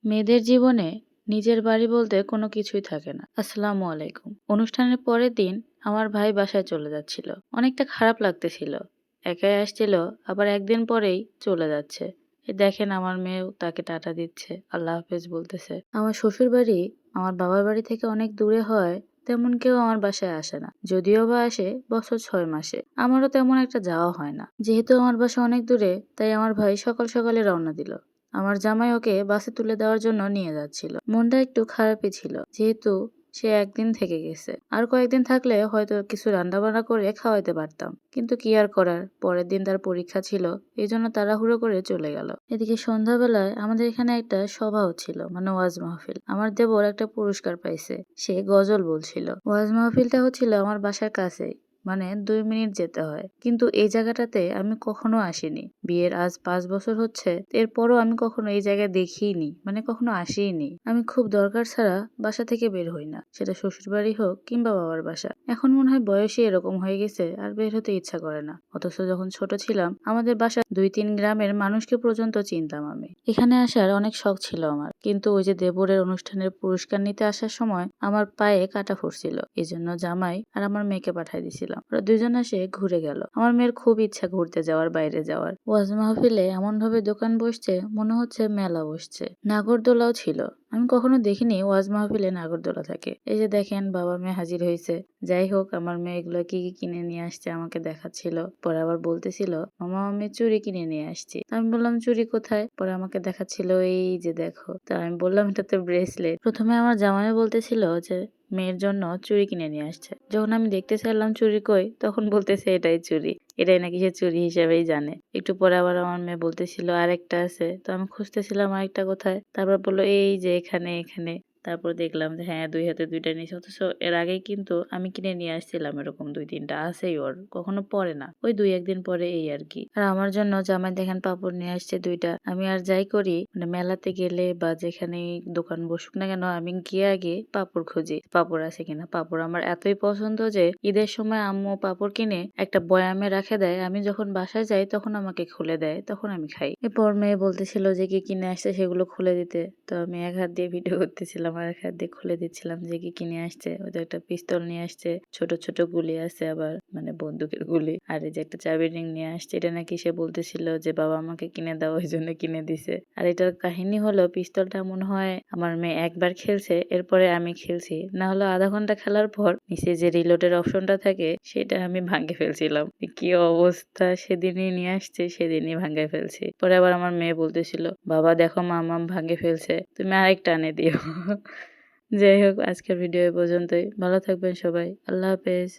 মেয়েদের জীবনে নিজের বাড়ি বলতে কোনো কিছুই থাকে না। আসসালামু আলাইকুম। অনুষ্ঠানের পরের দিন আমার ভাই বাসায় চলে যাচ্ছিল। অনেকটা খারাপ লাগতেছিল। একাই আসছিল, আবার একদিন পরেই চলে যাচ্ছে। দেখেন আমার মেয়েও তাকে টাটা দিচ্ছে, আল্লাহ হাফেজ বলতেছে। আমার শ্বশুর বাড়ি আমার বাবার বাড়ি থেকে অনেক দূরে হয়, তেমন কেউ আমার বাসায় আসে না। যদিও বা আসে বছর ৬ মাসে। আমারও তেমন একটা যাওয়া হয় না। যেহেতু আমার বাসা অনেক দূরে, তাই আমার ভাই সকাল সকালে রওনা দিল। আমার জামাই ওকে বাসে তুলে দেওয়ার জন্য নিয়ে যাচ্ছিল। মনটা একটু খারাপই ছিল, যেহেতু সে একদিন থেকে গেছে। আর কয়েকদিন থাকলে হয়তো কিছু রান্নাবান্না করে খাওয়াইতে পারতাম, কিন্তু কি আর করার, পরের দিন তার পরীক্ষা ছিল, এই জন্য তাড়াহুড়ো করে চলে গেল। এদিকে সন্ধ্যাবেলায় আমাদের এখানে একটা সভা হচ্ছিল, মানে ওয়াজ মাহফিল। আমার দেবর একটা পুরস্কার পাইছে, সে গজল বলছিল। ওয়াজ মাহফিলটা হচ্ছিল আমার বাসার কাছেই, মানে ২ মিনিট যেতে হয়। কিন্তু এই জায়গাটাতে আমি কখনো আসিনি। বিয়ের আজ ৫ বছর হচ্ছে, এরপরও আমি কখনো এই জায়গায় দেখিইনি, মানে কখনো আসিইনি। আমি খুব দরকার ছাড়া বাসা থেকে বের হই না, সেটা শ্বশুর বাড়ি হোক কিংবা বাবার বাসা। এখন মনে হয় বয়সই এরকম হয়ে গেছে, আর বের হতে ইচ্ছা করে না। অথচ যখন ছোট ছিলাম, আমাদের বাসা ২-৩ গ্রামের মানুষকে পর্যন্ত চিনতাম আমি। এখানে আসার অনেক শখ ছিল আমার, কিন্তু ওই যে দেবরের অনুষ্ঠানের পুরস্কার নিতে আসার সময় আমার পায়ে কাটা ফুটছিল। এজন্য জামাই আর আমার মেয়েকে পাঠাই দিছিলাম। ওরা দুজন এসে ঘুরে গেল। আমার মেয়ের খুব ইচ্ছা ঘুরতে যাওয়ার, বাইরে যাওয়ার। ওয়াজ মাহফিলে এমন ভাবে দোকান বসছে, মনে হচ্ছে মেলা বসছে। নাগরদোলাও ছিল। আমি কখনো দেখিনি ওয়াজ মাহফিলে নাগরদোলা থাকে। এই যে দেখেন বাবা মেয়ে হাজির হয়েছে। যাই হোক, আমার মেয়ে এগুলো কি কি কিনে নিয়ে আসছে আমাকে দেখাচ্ছিল। পরে আবার বলতেছিল, মামা আমি চুড়ি কিনে নিয়ে আসছি। আমি বললাম চুড়ি কোথায়? পরে আমাকে দেখাচ্ছিল, এই যে দেখো। তা আমি বললাম এটা তো ব্রেসলেট। প্রথমে আমার জামাই বলতেছিল যে মেয়ের জন্য চুড়ি কিনে নিয়ে আসছে। যখন আমি দেখতে চাইলাম চুড়ি কই, তখন বলতেছে এটাই চুড়ি। এটাই নাকি সে চুড়ি হিসেবেই জানে। একটু পরে আবার আমার মেয়ে বলতেছিল আরেকটা আছে। তো আমি খুঁজতেছিলাম আরেকটা কোথায়। তারপর বললো এই যে এখানে এখানে। তারপর দেখলাম যে হ্যাঁ, ২ হাতে ২টা নিয়েছে। অথচ এর আগেই কিন্তু আমি কিনে নিয়ে আসছিলাম এরকম ২-৩টা আছেই ওর, কখনো পরে না। ওই ২-১ দিন পরে এই আর কি। আর আমার জন্য জামাই দেখেন পাপড় নিয়ে আসছে ২টা। আমি আর যাই করি, মানে মেলাতে গেলে বা যেখানে দোকান বসুক না কেন, আমি গিয়ে আগে পাপড় খুঁজি, পাপড় আছে কিনা। পাপড় আমার এতই পছন্দ যে ঈদের সময় আম্মু পাপড় কিনে একটা বয়ামে রাখে দেয়। আমি যখন বাসায় যাই তখন আমাকে খুলে দেয়, তখন আমি খাই। এরপর মেয়ে বলতেছিল যে কি কিনে আসছে সেগুলো খুলে দিতে। তো আমি এক হাত দিয়ে ভিডিও করতেছিলাম, আর এক হাত দিয়ে খুলে দিচ্ছিলাম যে কি কিনে আসছে। ওই তো একটা পিস্তল নিয়ে আসছে, ছোট ছোট গুলি আছে আবার, মানে বন্দুকের গুলি। আর এই যে একটা চাবি রিং নিয়ে আসছে, এটা নাকি সে বলতেছিল যে বাবা আমাকে কিনে দাও, ওই জন্য কিনে দিছে। আর এটার কাহিনী হলো, পিস্তলটা মনে হয় আমার মেয়ে একবার খেলছে, এরপরে আমি খেলছি। না হলে আধা ঘন্টা খেলার পর নিচে যে রিলোডের অপশনটা থাকে সেটা আমি ভাঙে ফেলছিলাম। কি অবস্থা, সেদিনই নিয়ে আসছে, সেদিনই ভাঙে ফেলছি। পরে আবার আমার মেয়ে বলতেছিল, বাবা দেখো মামা ভাঙে ফেলছে, তুমি আরেকটা এনে দিও। যাই হোক, আজকের ভিডিও এ পর্যন্তই। ভালো থাকবেন সবাই, আল্লাহ হাফেজ।